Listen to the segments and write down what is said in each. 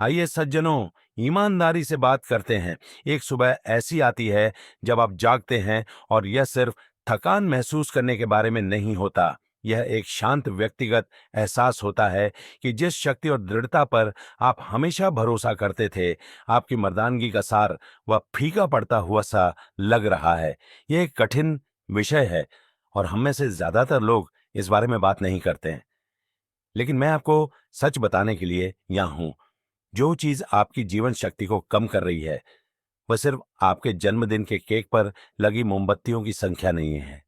आइए सज्जनों, ईमानदारी से बात करते हैं। एक सुबह ऐसी आती है जब आप जागते हैं और यह सिर्फ थकान महसूस करने के बारे में नहीं होता। यह एक शांत व्यक्तिगत एहसास होता है कि जिस शक्ति और दृढ़ता पर आप हमेशा भरोसा करते थे, आपकी मर्दानगी का सार वह फीका पड़ता हुआ सा लग रहा है। यह एक कठिन विषय है और हम में से ज्यादातर लोग इस बारे में बात नहीं करते हैं। लेकिन मैं आपको सच बताने के लिए यहाँ हूं। जो चीज आपकी जीवन शक्ति को कम कर रही है, वह सिर्फ आपके जन्मदिन के केक पर लगी मोमबत्तियों की संख्या नहीं है।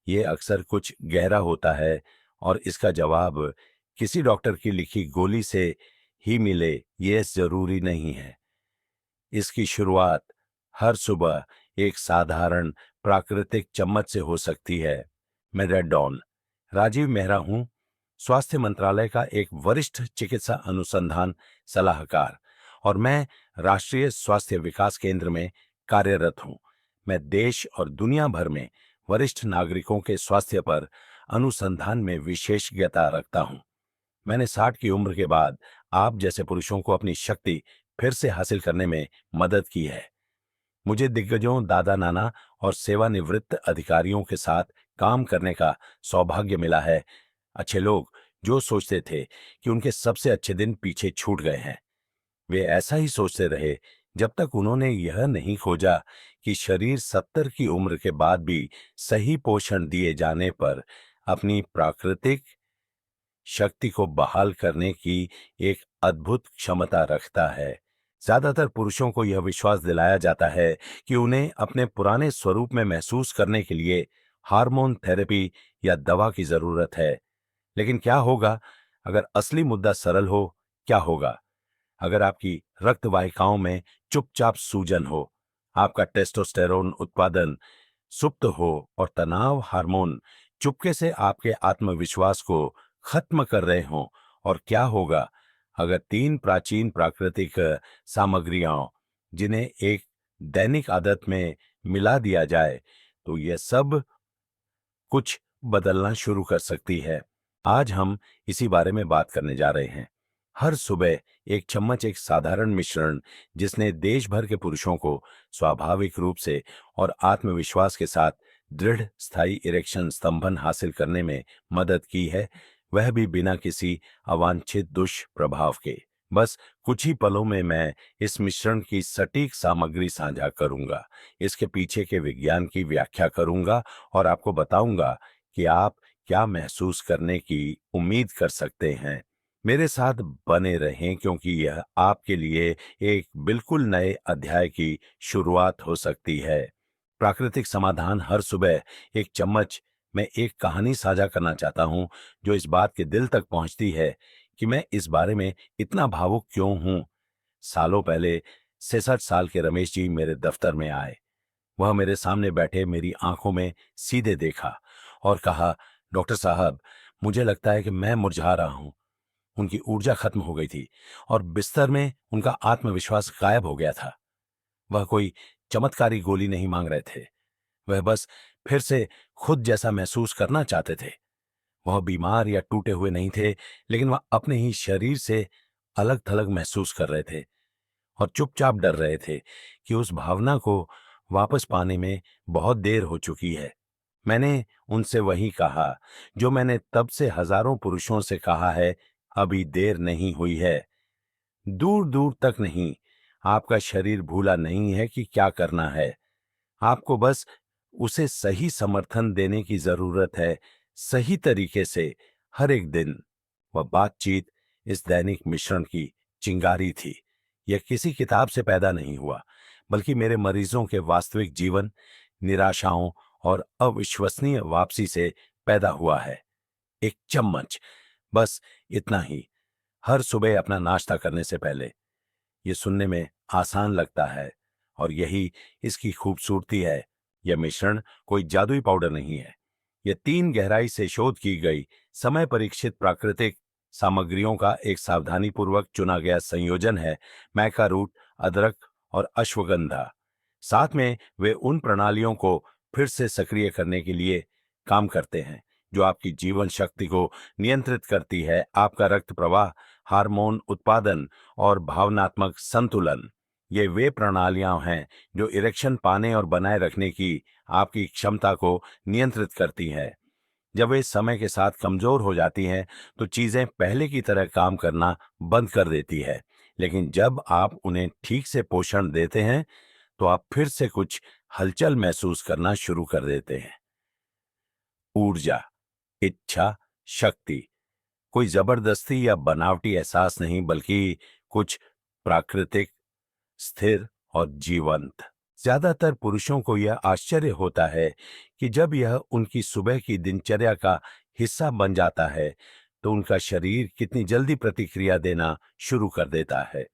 ये अक्सर कुछ गहरा होता है और इसका जवाब किसी डॉक्टर की लिखी गोली से ही मिले, ये जरूरी नहीं है। इसकी शुरुआत हर सुबह एक साधारण प्राकृतिक चम्मच से हो सकती है। मैं रेड डॉन राजीव मेहरा हूं, स्वास्थ्य मंत्रालय का एक वरिष्ठ चिकित्सा अनुसंधान सलाहकार, और मैं राष्ट्रीय स्वास्थ्य विकास केंद्र में कार्यरत हूं। मैं देश और दुनिया भर में वरिष्ठ नागरिकों के स्वास्थ्य पर अनुसंधान में विशेषज्ञता रखता हूं। मैंने 60 की उम्र के बाद आप जैसे पुरुषों को अपनी शक्ति फिर से हासिल करने में मदद की है। मुझे दिग्गजों, दादा नाना और सेवानिवृत्त अधिकारियों के साथ काम करने का सौभाग्य मिला है। अच्छे लोग जो सोचते थे कि उनके सबसे अच्छे दिन पीछे छूट गए हैं, वे ऐसा ही सोचते रहे जब तक उन्होंने यह नहीं खोजा कि शरीर 70 की उम्र के बाद भी सही पोषण दिए जाने पर अपनी प्राकृतिक शक्ति को बहाल करने की एक अद्भुत क्षमता रखता है। ज्यादातर पुरुषों को यह विश्वास दिलाया जाता है कि उन्हें अपने पुराने स्वरूप में महसूस करने के लिए हार्मोन थेरेपी या दवा की जरूरत है। लेकिन क्या होगा अगर असली मुद्दा सरल हो? क्या होगा अगर आपकी रक्त वाहिकाओं में चुपचाप सूजन हो, आपका टेस्टोस्टेरोन उत्पादन सुप्त हो और तनाव हार्मोन चुपके से आपके आत्मविश्वास को खत्म कर रहे हों? और क्या होगा अगर 3 प्राचीन प्राकृतिक सामग्रियां, जिन्हें एक दैनिक आदत में मिला दिया जाए, तो यह सब कुछ बदलना शुरू कर सकती है। आज हम इसी बारे में बात करने जा रहे हैं। हर सुबह एक चम्मच एक साधारण मिश्रण जिसने देश भर के पुरुषों को स्वाभाविक रूप से और आत्मविश्वास के साथ दृढ़ स्थायी इरेक्शन स्तंभन हासिल करने में मदद की है, वह भी बिना किसी अवांछित दुष्प्रभाव के। बस कुछ ही पलों में मैं इस मिश्रण की सटीक सामग्री साझा करूंगा, इसके पीछे के विज्ञान की व्याख्या करूंगा और आपको बताऊंगा कि आप क्या महसूस करने की उम्मीद कर सकते हैं। मेरे साथ बने रहें, क्योंकि यह आपके लिए एक बिल्कुल नए अध्याय की शुरुआत हो सकती है। प्राकृतिक समाधान हर सुबह एक चम्मच। मैं एक कहानी साझा करना चाहता हूं जो इस बात के दिल तक पहुंचती है कि मैं इस बारे में इतना भावुक क्यों हूं। सालों पहले 66 साल के रमेश जी मेरे दफ्तर में आए। वह मेरे सामने बैठे मेरी आंखों में सीधे देखा और कहा, डॉक्टर साहब, मुझे लगता है कि मैं मुरझा रहा हूं। उनकी ऊर्जा खत्म हो गई थी और बिस्तर में उनका आत्मविश्वास गायब हो गया था। वह कोई चमत्कारी गोली नहीं मांग रहे थे, वह बस फिर से खुद जैसा महसूस करना चाहते थे। वह बीमार या टूटे हुए नहीं थे, लेकिन वह अपने ही शरीर से अलग थलग महसूस कर रहे थे और चुपचाप डर रहे थे कि उस भावना को वापस पाने में बहुत देर हो चुकी है। मैंने उनसे वही कहा जो मैंने तब से हजारों पुरुषों से कहा है, अभी देर नहीं हुई है। दूर दूर तक नहीं। आपका शरीर भूला नहीं है कि क्या करना है। आपको बस उसे सही समर्थन देने की जरूरत है, सही तरीके से, हर एक दिन। वह बातचीत इस दैनिक मिश्रण की चिंगारी थी। यह किसी किताब से पैदा नहीं हुआ, बल्कि मेरे मरीजों के वास्तविक जीवन, निराशाओं और अविश्वसनीय वापसी से पैदा हुआ है। एक चम्मच, बस इतना ही, हर सुबह अपना नाश्ता करने से पहले। ये सुनने में आसान लगता है और यही इसकी खूबसूरती है। यह मिश्रण कोई जादुई पाउडर नहीं है। यह 3 गहराई से शोध की गई, समय परीक्षित प्राकृतिक सामग्रियों का एक सावधानीपूर्वक चुना गया संयोजन है। मैका रूट, अदरक और अश्वगंधा। साथ में वे उन प्रणालियों को फिर से सक्रिय करने के लिए काम करते हैं जो आपकी जीवन शक्ति को नियंत्रित करती है, आपका रक्त प्रवाह, हार्मोन उत्पादन और भावनात्मक संतुलन। ये वे प्रणालियां हैं जो इरेक्शन पाने और बनाए रखने की आपकी क्षमता को नियंत्रित करती हैं। जब वे समय के साथ कमजोर हो जाती हैं तो चीजें पहले की तरह काम करना बंद कर देती है, लेकिन जब आप उन्हें ठीक से पोषण देते हैं तो आप फिर से कुछ हलचल महसूस करना शुरू कर देते हैं। ऊर्जा, इच्छा, शक्ति कोई जबरदस्ती या बनावटी एहसास नहीं, बल्कि कुछ प्राकृतिक, स्थिर और जीवंत। ज्यादातर पुरुषों को यह आश्चर्य होता है कि जब यह उनकी सुबह की दिनचर्या का हिस्सा बन जाता है तो उनका शरीर कितनी जल्दी प्रतिक्रिया देना शुरू कर देता है।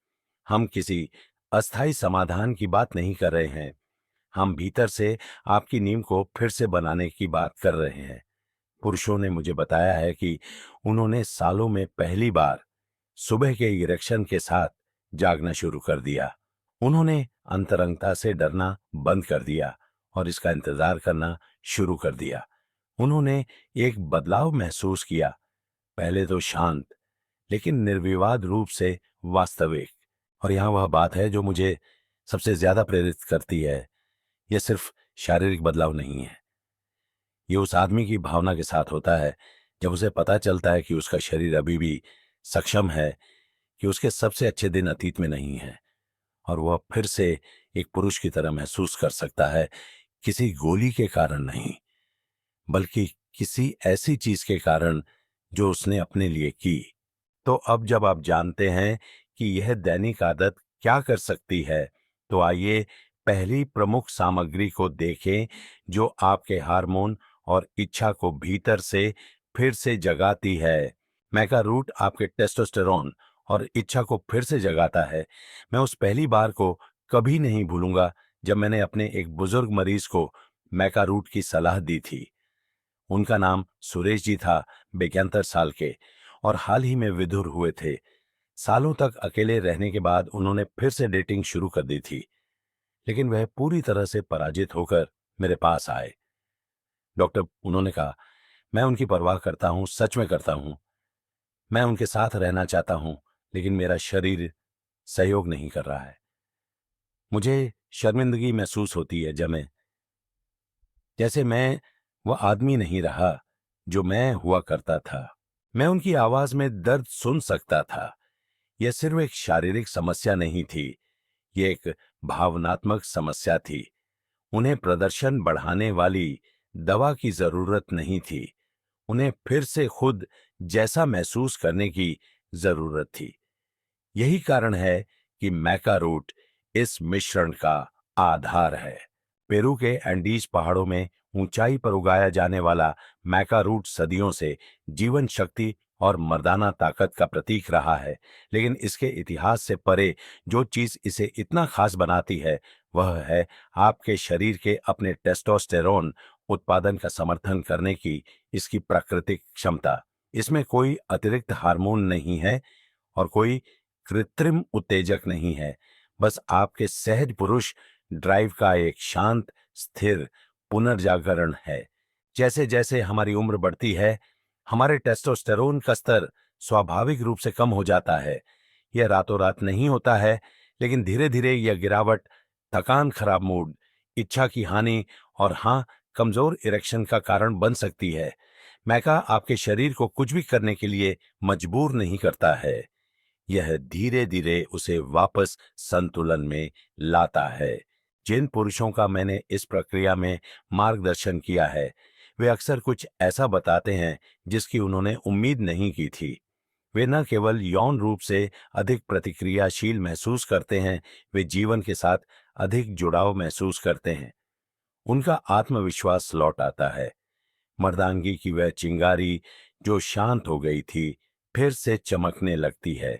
हम किसी अस्थायी समाधान की बात नहीं कर रहे हैं, हम भीतर से आपकी नींव को फिर से बनाने की बात कर रहे हैं। पुरुषों ने मुझे बताया है कि उन्होंने सालों में पहली बार सुबह के इरेक्शन के साथ जागना शुरू कर दिया। उन्होंने अंतरंगता से डरना बंद कर दिया और इसका इंतजार करना शुरू कर दिया। उन्होंने एक बदलाव महसूस किया, पहले तो शांत लेकिन निर्विवाद रूप से वास्तविक। और यहां वह बात है जो मुझे सबसे ज्यादा प्रेरित करती है, यह सिर्फ शारीरिक बदलाव नहीं है। ये उस आदमी की भावना के साथ होता है जब उसे पता चलता है कि उसका शरीर अभी भी सक्षम है, कि उसके सबसे अच्छे दिन अतीत में नहीं है और वह फिर से एक पुरुष की तरह महसूस कर सकता है, किसी गोली के कारण नहीं, बल्कि किसी ऐसी चीज के कारण जो उसने अपने लिए की। तो अब जब आप जानते हैं कि यह दैनिक आदत क्या कर सकती है, तो आइए पहली प्रमुख सामग्री को देखें जो आपके हार्मोन और इच्छा को भीतर से फिर से जगाती है। मैका रूट आपके टेस्टोस्टेरोन और इच्छा को फिर से जगाता है। मैं उस पहली बार को कभी नहीं भूलूंगा जब मैंने अपने एक बुजुर्ग मरीज को मैका रूट की सलाह दी थी। उनका नाम सुरेश जी था, 72 साल के, और हाल ही में विधुर हुए थे। सालों तक अकेले रहने के बाद उन्होंने फिर से डेटिंग शुरू कर दी थी, लेकिन वह पूरी तरह से पराजित होकर मेरे पास आए। डॉक्टर, उन्होंने कहा, मैं उनकी परवाह करता हूं, सच में करता हूं। मैं उनके साथ रहना चाहता हूं, लेकिन मेरा शरीर सहयोग नहीं कर रहा है। मुझे शर्मिंदगी महसूस होती है, जैसे मैं वह आदमी नहीं रहा जो मैं हुआ करता था। मैं उनकी आवाज में दर्द सुन सकता था। यह सिर्फ एक शारीरिक समस्या नहीं थी, यह एक भावनात्मक समस्या थी। उन्हें प्रदर्शन बढ़ाने वाली दवा की जरूरत नहीं थी, उन्हें फिर से खुद जैसा महसूस करने की जरूरत थी। यही कारण है कि मैका रूट इस मिश्रण का आधार है। पेरू के एंडीज पहाड़ों में ऊंचाई पर उगाया जाने वाला मैका रूट सदियों से जीवन शक्ति और मर्दाना ताकत का प्रतीक रहा है, लेकिन इसके इतिहास से परे जो चीज इसे इतना खास बनाती है वह है आपके शरीर के अपने टेस्टोस्टेरोन उत्पादन का समर्थन करने की इसकी प्राकृतिक क्षमता। इसमें कोई अतिरिक्त हार्मोन नहीं है और कोई कृत्रिम उत्तेजक नहीं है, बस आपके सहज पुरुष ड्राइव का एक शांत, स्थिर पुनर्जागरण है। जैसे जैसे हमारी उम्र बढ़ती है, हमारे टेस्टोस्टेरोन का स्तर स्वाभाविक रूप से कम हो जाता है। यह रातों रात नहीं होता है, लेकिन धीरे धीरे यह गिरावट थकान, खराब मूड, इच्छा की हानि और हाँ, कमजोर इरेक्शन का कारण बन सकती है। मैका आपके शरीर को कुछ भी करने के लिए मजबूर नहीं करता है, यह धीरे धीरे उसे वापस संतुलन में लाता है। जिन पुरुषों का मैंने इस प्रक्रिया में मार्गदर्शन किया है, वे अक्सर कुछ ऐसा बताते हैं जिसकी उन्होंने उम्मीद नहीं की थी। वे न केवल यौन रूप से अधिक प्रतिक्रियाशील महसूस करते हैं, वे जीवन के साथ अधिक जुड़ाव महसूस करते हैं। उनका आत्मविश्वास लौट आता है। मर्दांगी की वह चिंगारी जो शांत हो गई थी फिर से चमकने लगती है।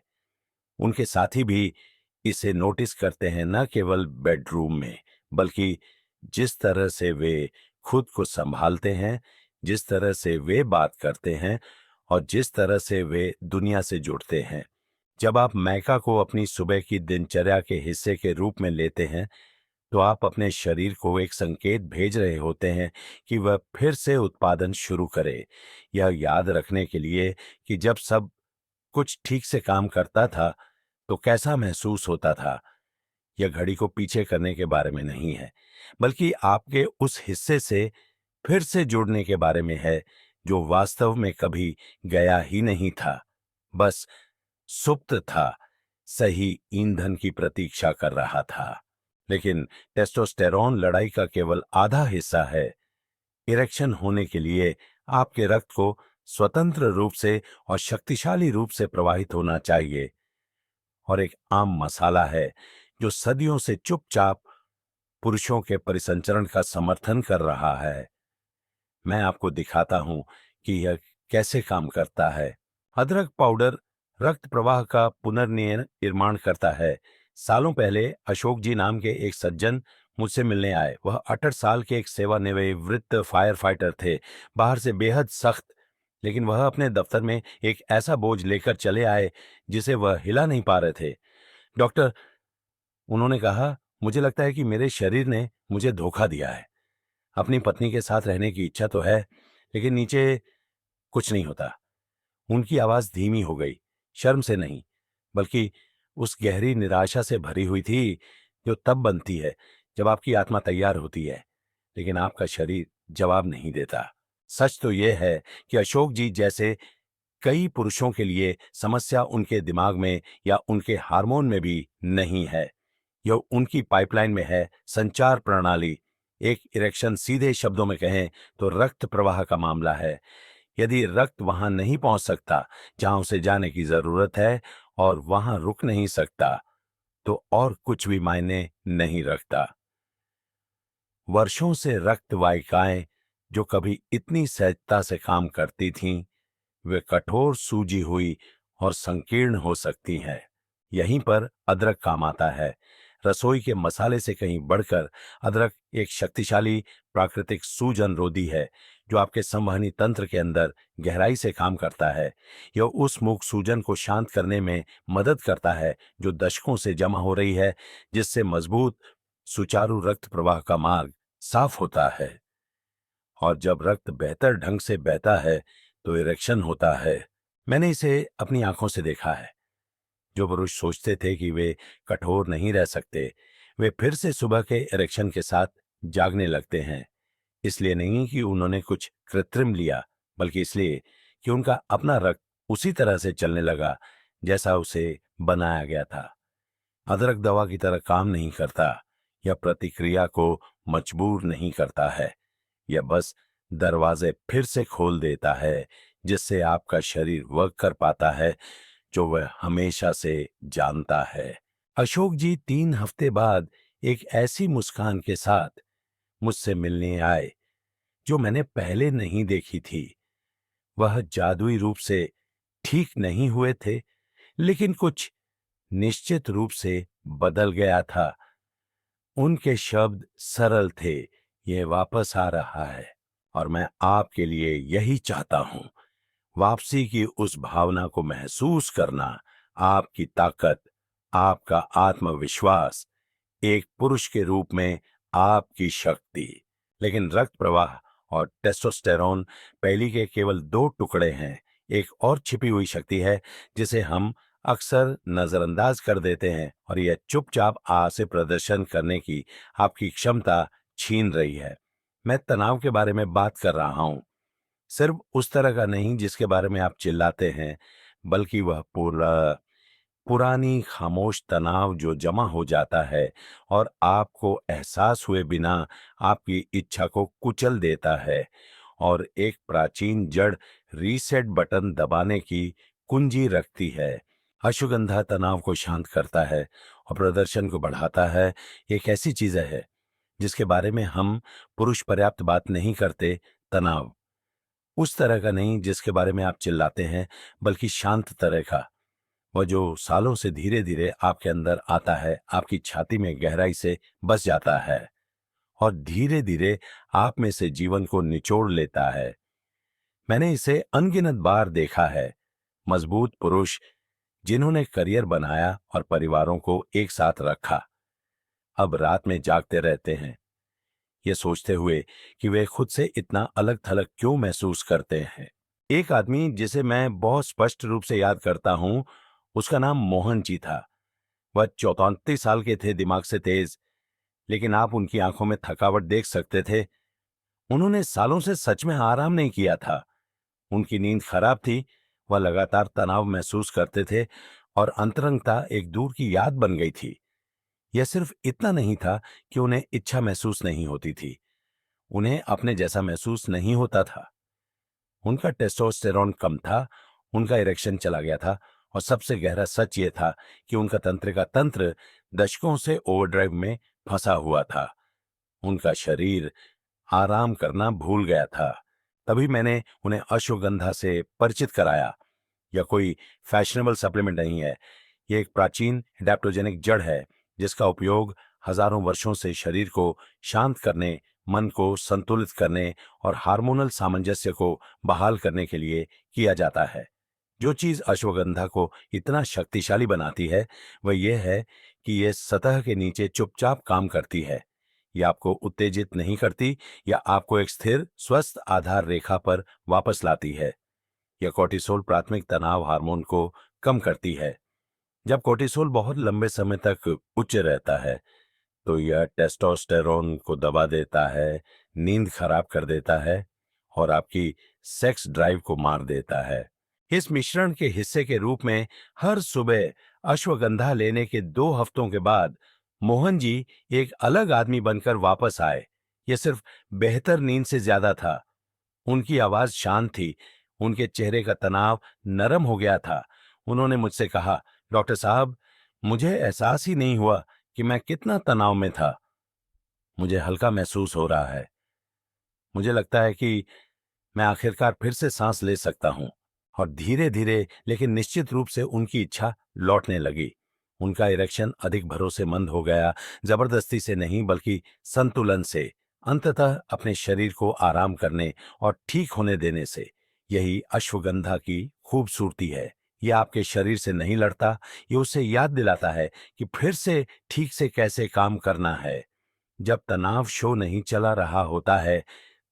उनके साथी भी इसे नोटिस करते हैं, न केवल बेडरूम में, बल्कि जिस तरह से वे खुद को संभालते हैं, जिस तरह से वे बात करते हैं और जिस तरह से वे दुनिया से जुड़ते हैं। जब आप मैका को अपनी सुबह की दिनचर्या के हिस्से के रूप में लेते हैं तो आप अपने शरीर को एक संकेत भेज रहे होते हैं कि वह फिर से उत्पादन शुरू करे। यह याद रखने के लिए कि जब सब कुछ ठीक से काम करता था तो कैसा महसूस होता था, यह घड़ी को पीछे करने के बारे में नहीं है, बल्कि आपके उस हिस्से से फिर से जुड़ने के बारे में है जो वास्तव में कभी गया ही नहीं था, बस सुप्त था, सही ईंधन की प्रतीक्षा कर रहा था। लेकिन टेस्टोस्टेरोन लड़ाई का केवल आधा हिस्सा है। इरेक्शन होने के लिए आपके रक्त को स्वतंत्र रूप से और शक्तिशाली रूप से प्रवाहित होना चाहिए, और एक आम मसाला है जो सदियों से चुपचाप पुरुषों के परिसंचरण का समर्थन कर रहा है। मैं आपको दिखाता हूं कि यह कैसे काम करता है। अदरक पाउडर रक्त प्रवाह का पुनर्निर्माण करता है। सालों पहले अशोक जी नाम के एक सज्जन मुझसे मिलने आए। वह 68 साल के एक सेवानिवृत्त फायर फाइटर थे, बाहर से बेहद सख्त, लेकिन वह अपने दफ्तर में एक ऐसा बोझ लेकर चले आए जिसे वह हिला नहीं पा रहे थे। डॉक्टर, उन्होंने कहा, मुझे लगता है कि मेरे शरीर ने मुझे धोखा दिया है। अपनी पत्नी के साथ रहने की इच्छा तो है, लेकिन नीचे कुछ नहीं होता। उनकी आवाज धीमी हो गई, शर्म से नहीं, बल्कि उस गहरी निराशा से भरी हुई थी जो तब बनती है जब आपकी आत्मा तैयार होती है, लेकिन आपका शरीर जवाब नहीं देता। सच तो यह है कि अशोक जी जैसे कई पुरुषों के लिए समस्या उनके दिमाग में या उनके हार्मोन में भी नहीं है, यह उनकी पाइपलाइन में है, संचार प्रणाली। एक इरेक्शन सीधे शब्दों में कहें तो रक्त प्रवाह का मामला है। यदि रक्त वहां नहीं पहुंच सकता जहां उसे जाने की जरूरत है और वहां रुक नहीं सकता, तो और कुछ भी मायने नहीं रखता। वर्षों से रक्त वाहिकाएं जो कभी इतनी सहजता से काम करती थीं, वे कठोर, सूजी हुई और संकीर्ण हो सकती हैं। यहीं पर अदरक काम आता है। रसोई के मसाले से कहीं बढ़कर अदरक एक शक्तिशाली प्राकृतिक सूजन रोधी है जो आपके संवहनी तंत्र के अंदर गहराई से काम करता है। यह उस मूक सूजन को शांत करने में मदद करता है जो दशकों से जमा हो रही है, जिससे मजबूत सुचारू रक्त प्रवाह का मार्ग साफ होता है। और जब रक्त बेहतर ढंग से बहता है तो इरेक्शन होता है। मैंने इसे अपनी आंखों से देखा है। जो पुरुष सोचते थे कि वे कठोर नहीं रह सकते, वे फिर से सुबह के इरेक्शन के साथ जागने लगते हैं। इसलिए नहीं कि उन्होंने कुछ कृत्रिम लिया, बल्कि इसलिए कि उनका अपना रक्त उसी तरह से चलने लगा जैसा उसे बनाया गया था। अदरक दवा की तरह काम नहीं करता। यह प्रतिक्रिया को मजबूर नहीं करता है, यह बस दरवाजे फिर से खोल देता है, जिससे आपका शरीर वह कर पाता है जो वह हमेशा से जानता है। अशोक जी 3 हफ्ते बाद एक ऐसी मुस्कान के साथ मुझसे मिलने आए जो मैंने पहले नहीं देखी थी। वह जादुई रूप से ठीक नहीं हुए थे, लेकिन कुछ निश्चित रूप से बदल गया था। उनके शब्द सरल थे, यह वापस आ रहा है और मैं आपके लिए यही चाहता हूं। वापसी की उस भावना को महसूस करना, आपकी ताकत, आपका आत्मविश्वास, एक पुरुष के रूप में आपकी शक्ति। लेकिन रक्त प्रवाह और टेस्टोस्टेरोन पहली के केवल 2 टुकड़े हैं। एक और छिपी हुई शक्ति है जिसे हम अक्सर नजरअंदाज कर देते हैं, और यह चुपचाप से प्रदर्शन करने की आपकी क्षमता छीन रही है। मैं तनाव के बारे में बात कर रहा हूं, सिर्फ उस तरह का नहीं जिसके बारे में आप चिल्लाते हैं, बल्कि वह पुरानी खामोश तनाव जो जमा हो जाता है और आपको एहसास हुए बिना आपकी इच्छा को कुचल देता है, और एक प्राचीन जड़ रीसेट बटन दबाने की कुंजी रखती है। अश्वगंधा तनाव को शांत करता है और प्रदर्शन को बढ़ाता है। एक ऐसी चीज है जिसके बारे में हम पुरुष पर्याप्त बात नहीं करते। तनाव उस तरह का नहीं जिसके बारे में आप चिल्लाते हैं, बल्कि शांत तरह का, वह जो सालों से धीरे धीरे आपके अंदर आता है, आपकी छाती में गहराई से बस जाता है और धीरे धीरे आप में से जीवन को निचोड़ लेता है। मैंने इसे अनगिनत बार देखा है। मजबूत पुरुष जिन्होंने करियर बनाया और परिवारों को एक साथ रखा, अब रात में जागते रहते हैं, ये सोचते हुए कि वे खुद से इतना अलग थलग क्यों महसूस करते हैं। एक आदमी जिसे मैं बहुत स्पष्ट रूप से याद करता हूं, उसका नाम मोहन जी था। वह 34 साल के थे, दिमाग से तेज, लेकिन आप उनकी आंखों में थकावट देख सकते थे। उन्होंने सालों से सच में आराम नहीं किया था। उनकी नींद खराब थी, वह लगातार तनाव महसूस करते थे और अंतरंगता एक दूर की याद बन गई थी। यह सिर्फ इतना नहीं था कि उन्हें इच्छा महसूस नहीं होती थी, उन्हें अपने जैसा महसूस नहीं होता था। उनका टेस्टोस्टेरोन कम था, उनका इरेक्शन चला गया था और सबसे गहरा सच ये था कि उनका तंत्रिका तंत्र दशकों से ओवरड्राइव में फंसा हुआ था। उनका शरीर आराम करना भूल गया था। तभी मैंने उन्हें अश्वगंधा से परिचित कराया। यह कोई फैशनेबल सप्लीमेंट नहीं है, ये एक प्राचीन एडेप्टोजेनिक जड़ है जिसका उपयोग हजारों वर्षों से शरीर को शांत करने, मन को संतुलित करने और हार्मोनल सामंजस्य को बहाल करने के लिए किया जाता है। जो चीज अश्वगंधा को इतना शक्तिशाली बनाती है वह यह है कि यह सतह के नीचे चुपचाप काम करती है। यह आपको उत्तेजित नहीं करती या आपको एक स्थिर स्वस्थ आधार रेखा पर वापस लाती है। यह कोर्टिसोल प्राथमिक तनाव हार्मोन को कम करती है। जब कोर्टिसोल बहुत लंबे समय तक उच्च रहता है तो यह टेस्टोस्टेरोन को दबा देता है, नींद खराब कर देता है और आपकी सेक्स ड्राइव को मार देता है। इस मिश्रण के हिस्से के रूप में हर सुबह अश्वगंधा लेने के 2 हफ्तों के बाद मोहन जी एक अलग आदमी बनकर वापस आए। यह सिर्फ बेहतर नींद से ज्यादा था। उनकी आवाज शांत थी, उनके चेहरे का तनाव नरम हो गया था। उन्होंने मुझसे कहा, डॉक्टर साहब, मुझे एहसास ही नहीं हुआ कि मैं कितना तनाव में था। मुझे हल्का महसूस हो रहा है। मुझे लगता है कि मैं आखिरकार फिर से सांस ले सकता हूं। और धीरे धीरे लेकिन निश्चित रूप से उनकी इच्छा लौटने लगी। उनका इरेक्शन अधिक भरोसेमंद हो गया, जबरदस्ती से नहीं बल्कि संतुलन से, अंततः अपने शरीर को आराम करने और ठीक होने देने से। यही अश्वगंधा की खूबसूरती है। यह आपके शरीर से नहीं लड़ता, ये उसे याद दिलाता है कि फिर से ठीक से कैसे काम करना है। जब तनाव शो नहीं चला रहा होता है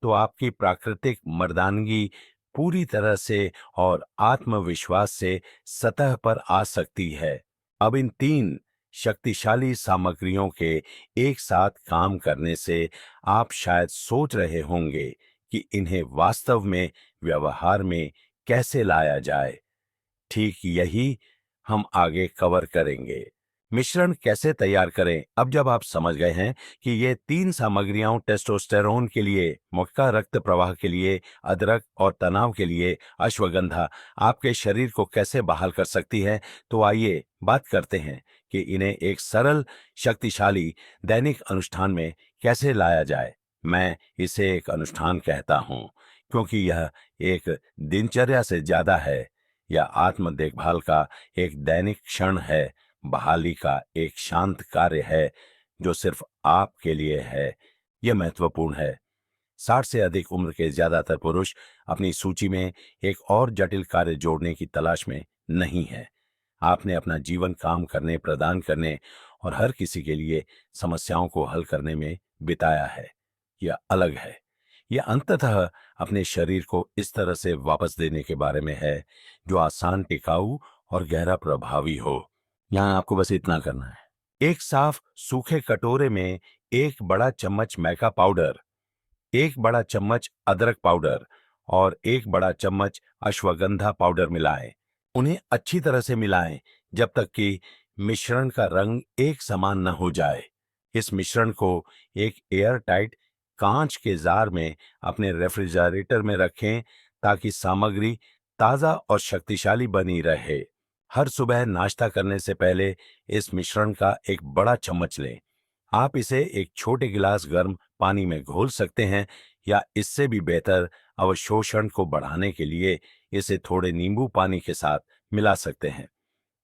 तो आपकी प्राकृतिक मर्दानगी पूरी तरह से और आत्मविश्वास से सतह पर आ सकती है। अब इन 3 शक्तिशाली सामग्रियों के एक साथ काम करने से आप शायद सोच रहे होंगे कि इन्हें वास्तव में व्यवहार में कैसे लाया जाए। ठीक यही हम आगे कवर करेंगे। मिश्रण कैसे तैयार करें? अब जब आप समझ गए हैं कि ये 3 सामग्रियां टेस्टोस्टेरोन के लिए, मक्का रक्त प्रवाह के लिए, अदरक और तनाव के लिए अश्वगंधा आपके शरीर को कैसे बहाल कर सकती है, तो आइए बात करते हैं कि इन्हें एक सरल, शक्तिशाली दैनिक अनुष्ठान में कैसे लाया जाए। मैं इसे एक अनुष्ठान कहता हूं क्योंकि यह एक दिनचर्या से ज्यादा है। यह आत्म देखभाल का एक दैनिक क्षण है, बहाली का एक शांत कार्य है जो सिर्फ आपके लिए है। यह महत्वपूर्ण है। 60 से अधिक उम्र के ज्यादातर पुरुष अपनी सूची में एक और जटिल कार्य जोड़ने की तलाश में नहीं है। आपने अपना जीवन काम करने, प्रदान करने और हर किसी के लिए समस्याओं को हल करने में बिताया है। यह अलग है। यह अंततः अपने शरीर को इस तरह से वापस देने के बारे में है जो आसान, टिकाऊ और गहरा प्रभावी हो। यहां आपको बस इतना करना है। एक साफ सूखे कटोरे में 1 बड़ा चम्मच मैका पाउडर, 1 बड़ा चम्मच अदरक पाउडर और 1 बड़ा चम्मच अश्वगंधा पाउडर मिलाएं। उन्हें अच्छी तरह से मिलाएं जब तक कि मिश्रण का रंग एक समान न हो जाए। इस मिश्रण को एक एयर टाइट कांच के जार में अपने रेफ्रिजरेटर में रखें ताकि सामग्री ताजा और शक्तिशाली बनी रहे। हर सुबह नाश्ता करने से पहले इस मिश्रण का एक बड़ा चम्मच लें। आप इसे एक छोटे गिलास गर्म पानी में घोल सकते हैं या इससे भी बेहतर, अवशोषण को बढ़ाने के लिए इसे थोड़े नींबू पानी के साथ मिला सकते हैं।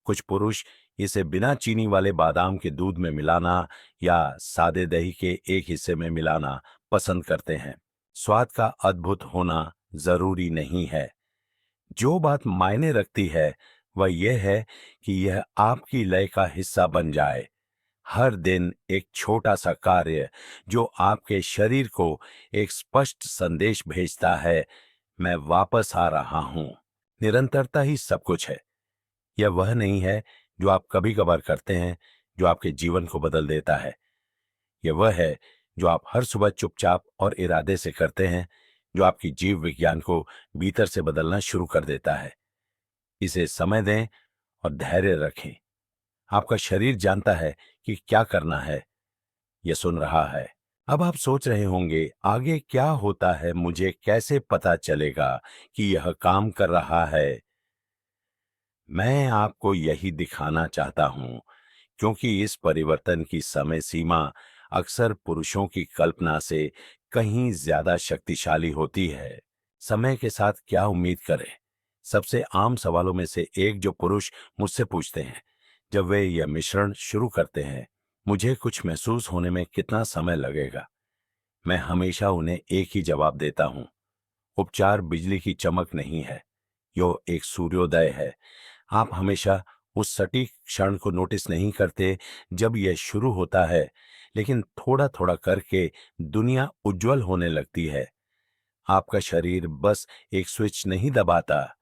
कुछ पुरुष इसे बिना चीनी वाले बादाम के दूध में मिलाना या सादे दही के एक हिस्से में मिलाना पसंद करते हैं। स्वाद का अद्भुत होना जरूरी नहीं है। जो बात मायने रखती है वह यह है कि यह आपकी लय का हिस्सा बन जाए। हर दिन एक छोटा सा कार्य जो आपके शरीर को एक स्पष्ट संदेश भेजता है, मैं वापस आ रहा हूं। निरंतरता ही सब कुछ है। यह वह नहीं है जो आप कभी कभार करते हैं जो आपके जीवन को बदल देता है। यह वह है जो आप हर सुबह चुपचाप और इरादे से करते हैं, जो आपकी जीव विज्ञान को भीतर से बदलना शुरू कर देता है। इसे समय दें और धैर्य रखें। आपका शरीर जानता है कि क्या करना है। यह सुन रहा है। अब आप सोच रहे होंगे, आगे क्या होता है, मुझे कैसे पता चलेगा कि यह काम कर रहा है? मैं आपको यही दिखाना चाहता हूं, क्योंकि इस परिवर्तन की समय सीमा अक्सर पुरुषों की कल्पना से कहीं ज्यादा शक्तिशाली होती है। समय के साथ क्या उम्मीद करें? सबसे आम सवालों में से एक जो पुरुष मुझसे पूछते हैं जब वे यह मिश्रण शुरू करते हैं, मुझे कुछ महसूस होने में कितना समय लगेगा? मैं हमेशा उन्हें एक ही जवाब देता हूं, उपचार बिजली की चमक नहीं है, यो एक सूर्योदय है। आप हमेशा उस सटीक क्षण को नोटिस नहीं करते जब यह शुरू होता है, लेकिन थोड़ा थोड़ा करके दुनिया उज्जवल होने लगती है। आपका शरीर बस एक स्विच नहीं दबाता,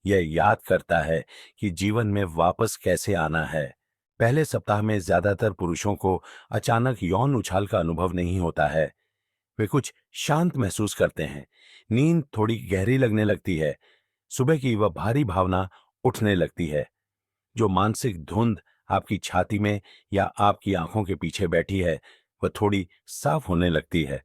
यह याद करता है कि जीवन में वापस कैसे आना है। पहले सप्ताह में ज्यादातर पुरुषों को अचानक यौन उछाल का अनुभव नहीं होता है। वे कुछ शांत महसूस करते हैं, नींद थोड़ी गहरी लगने लगती है, सुबह की वह भारी भावना उठने लगती है। जो मानसिक धुंध आपकी छाती में या आपकी आंखों के पीछे बैठी है, वह थोड़ी साफ होने लगती है।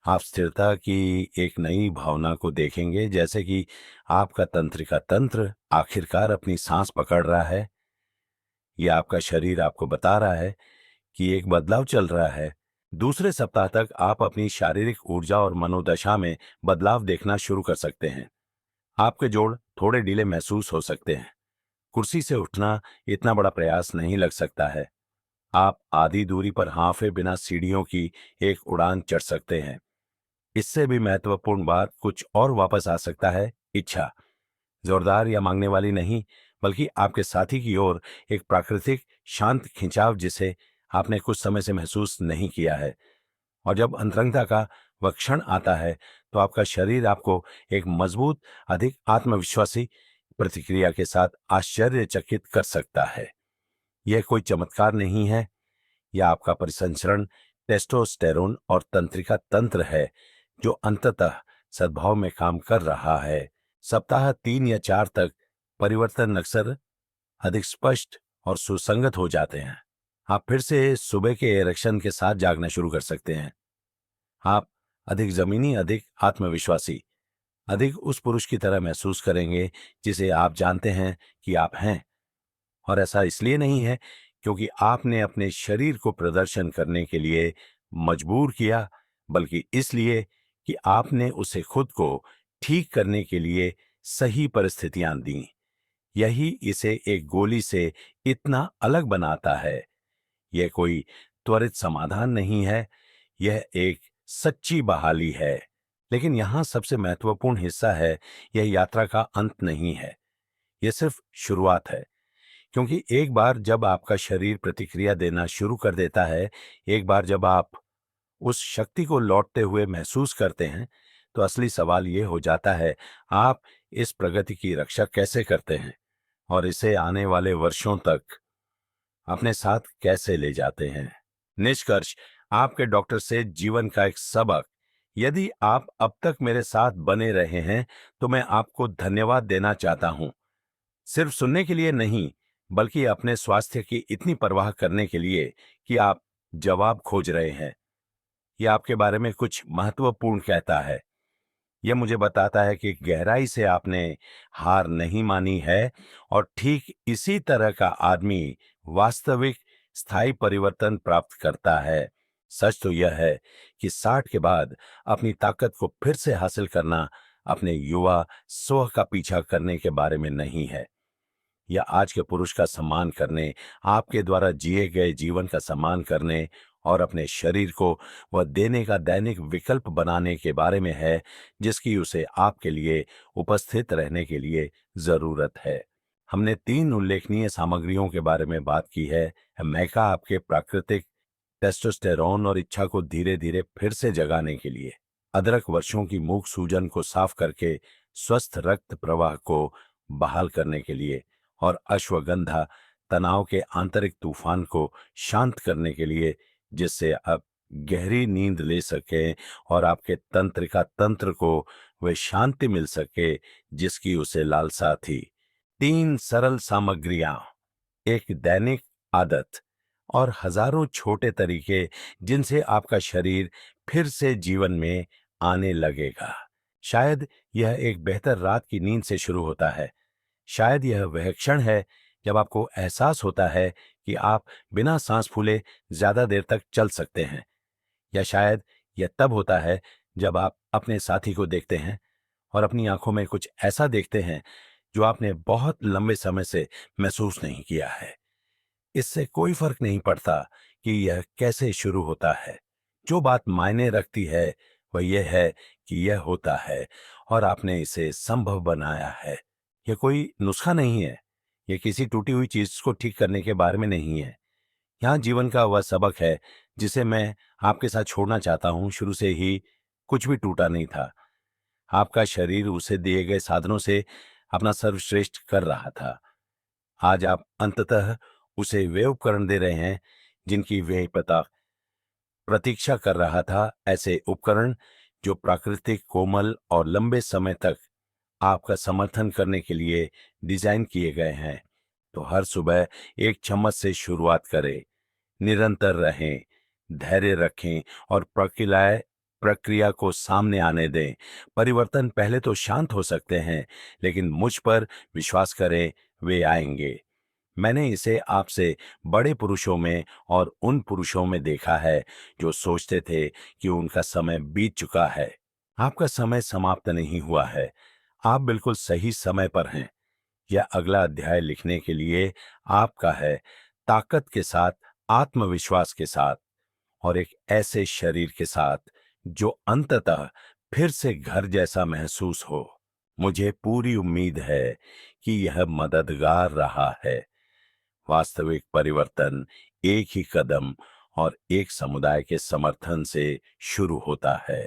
आप स्थिरता की एक नई भावना को देखेंगे, जैसे कि आपका तंत्रिका तंत्र आखिरकार अपनी सांस पकड़ रहा है। यह आपका शरीर आपको बता रहा है कि एक बदलाव चल रहा है। दूसरे सप्ताह तक आप अपनी शारीरिक ऊर्जा और मनोदशा में बदलाव देखना शुरू कर सकते हैं। आपके जोड़ थोड़े ढीले महसूस हो सकते हैं। कुर्सी से उठना इतना बड़ा प्रयास नहीं लग सकता है। आप आधी दूरी पर हांफे बिना सीढ़ियों की एक उड़ान चढ़ सकते हैं। इससे भी महत्वपूर्ण बात कुछ और वापस आ सकता है, इच्छा। जोरदार या मांगने वाली नहीं, बल्कि आपके साथी की ओर एक प्राकृतिक शांत खिंचाव जिसे आपने कुछ समय से महसूस नहीं किया है। और जब अंतरंगता का वह क्षण आता है, तो आपका शरीर आपको एक मजबूत, अधिक आत्मविश्वासी प्रतिक्रिया के साथ आश्चर्यचकित कर सकता है। यह कोई चमत्कार नहीं है, यह आपका परिसंचरण टेस्टोस्टेरोन और तंत्रिका तंत्र है जो अंततः सद्भाव में काम कर रहा है। सप्ताह 3 या 4 तक परिवर्तन अक्सर अधिक स्पष्ट और सुसंगत हो जाते हैं। आप फिर से सुबह के इरेक्शन के साथ जागना शुरू कर सकते हैं। आप अधिक जमीनी, अधिक आत्मविश्वासी, अधिक उस पुरुष की तरह महसूस करेंगे जिसे आप जानते हैं कि आप हैं। और ऐसा इसलिए नहीं है क्योंकि आपने अपने शरीर को प्रदर्शन करने के लिए मजबूर किया, बल्कि इसलिए कि आपने उसे खुद को ठीक करने के लिए सही परिस्थितियां दी। यही इसे एक गोली से इतना अलग बनाता है। यह कोई त्वरित समाधान नहीं है, यह एक सच्ची बहाली है। लेकिन यहां सबसे महत्वपूर्ण हिस्सा है, यह यात्रा का अंत नहीं है, यह सिर्फ शुरुआत है। क्योंकि एक बार जब आपका शरीर प्रतिक्रिया देना शुरू कर देता है, एक बार जब आप उस शक्ति को लौटते हुए महसूस करते हैं, तो असली सवाल यह हो जाता है, आप इस प्रगति की रक्षा कैसे करते हैं और इसे आने वाले वर्षों तक अपने साथ कैसे ले जाते हैं। निष्कर्ष, आपके डॉक्टर से जीवन का एक सबक। यदि आप अब तक मेरे साथ बने रहे हैं, तो मैं आपको धन्यवाद देना चाहता हूं। सिर्फ सुनने के लिए नहीं, बल्कि अपने स्वास्थ्य की इतनी परवाह करने के लिए कि आप जवाब खोज रहे हैं। यह आपके बारे में कुछ महत्वपूर्ण कहता है। यह मुझे बताता है कि गहराई से आपने हार नहीं मानी है और ठीक इसी तरह का आदमी वास्तविक स्थायी परिवर्तन प्राप्त करता है। सच तो यह है कि 60 के बाद अपनी ताकत को फिर से हासिल करना अपने युवा स्व का पीछा करने के बारे में नहीं है। या आज के पुरुष का सम्मान करने, आपके द्वारा जिए गए जीवन का सम्मान करने और अपने शरीर को वह देने का दैनिक विकल्प बनाने के बारे में है जिसकी उसे आपके लिए उपस्थित रहने के लिए जरूरत है। हमने 3 उल्लेखनीय सामग्रियों के बारे में बात की है। मैका आपके प्राकृतिक टेस्टोस्टेरोन और इच्छा को धीरे धीरे फिर से जगाने के लिए, अदरक वर्षों की मूक सूजन को साफ करके स्वस्थ रक्त प्रवाह को बहाल करने के लिए, और अश्वगंधा तनाव के आंतरिक तूफान को शांत करने के लिए, जिससे आप गहरी नींद ले सकें और आपके तंत्रिका तंत्र को वह शांति मिल सके जिसकी उसे लालसा थी। 3 सरल सामग्रियां, एक दैनिक आदत और हजारों छोटे तरीके जिनसे आपका शरीर फिर से जीवन में आने लगेगा। शायद यह एक बेहतर रात की नींद से शुरू होता है। शायद यह वह क्षण है जब आपको एहसास होता है कि आप बिना सांस फूले ज्यादा देर तक चल सकते हैं। या शायद यह तब होता है जब आप अपने साथी को देखते हैं और अपनी आंखों में कुछ ऐसा देखते हैं जो आपने बहुत लंबे समय से महसूस नहीं किया है। इससे कोई फर्क नहीं पड़ता कि यह कैसे शुरू होता है। जो बात मायने रखती है वह यह है कि यह होता है और आपने इसे संभव बनाया है। यह कोई नुस्खा नहीं है। यह किसी टूटी हुई चीज को ठीक करने के बारे में नहीं है। यहाँ जीवन का वह सबक है जिसे मैं आपके साथ छोड़ना चाहता हूँ। शुरू से ही कुछ भी टूटा नहीं था। आपका शरीर उसे दिए गए साधनों से अपना सर्वश्रेष्ठ कर रहा था। आज आप अंततः उसे वे उपकरण दे रहे हैं जिनकी वे पता प्रतीक्षा कर रहा था। ऐसे उपकरण जो प्राकृतिक, कोमल और लंबे समय तक आपका समर्थन करने के लिए डिजाइन किए गए हैं। तो हर सुबह एक चम्मच से शुरुआत करें, निरंतर रहें, धैर्य रखें और प्रक्रिया को सामने आने दें। परिवर्तन पहले तो शांत हो सकते हैं, लेकिन मुझ पर विश्वास करें, वे आएंगे। मैंने इसे आपसे बड़े पुरुषों में और उन पुरुषों में देखा है जो सोचते थे कि उनका समय बीत चुका है। आपका समय समाप्त नहीं हुआ है। आप बिल्कुल सही समय पर हैं। यह अगला अध्याय लिखने के लिए आपका है, ताकत के साथ, आत्मविश्वास के साथ और एक ऐसे शरीर के साथ जो अंततः फिर से घर जैसा महसूस हो। मुझे पूरी उम्मीद है कि यह मददगार रहा है। वास्तविक परिवर्तन एक ही कदम और एक समुदाय के समर्थन से शुरू होता है।